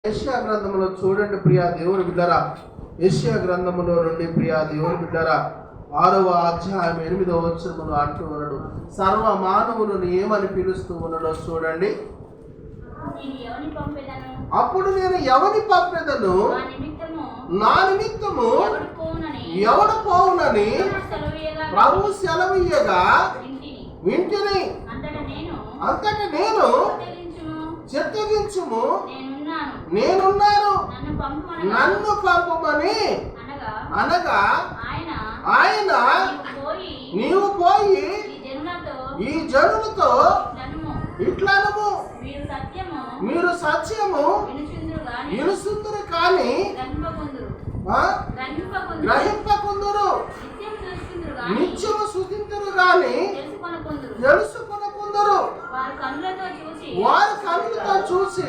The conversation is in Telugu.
యెషయా గ్రంథములో చూడండి ప్రియా దేవుని బిడ్డరా, యెషయా గ్రంథములో నుండి ప్రియా దేవుని బిడ్డరా 6వ అధ్యాయం 8వ వచనములో అంటూ ఉన్నాడు, సర్వ మానవులను ఏమని పిలుస్తూ ఉన్నాడో చూడండి. అప్పుడు నేను ఎవని పంపెదను, నా నిమిత్తము ఎవడు పోవునని ప్రభు సెలవీయగా వింటిని. అంతట నేను చిత్తగించుము, నేనున్నాను, నన్ను పంపమని అనగా ఆయన నీవు పోయి ఈ జనులతో ఇట్లనము, మీరు సత్యము వినుసుందురు కానీ గ్రహింపకుందురు, నిత్యము స్తుతింతురు కానీ తెలుసుకొనకుందురు. వారు కన్నులతో చూసి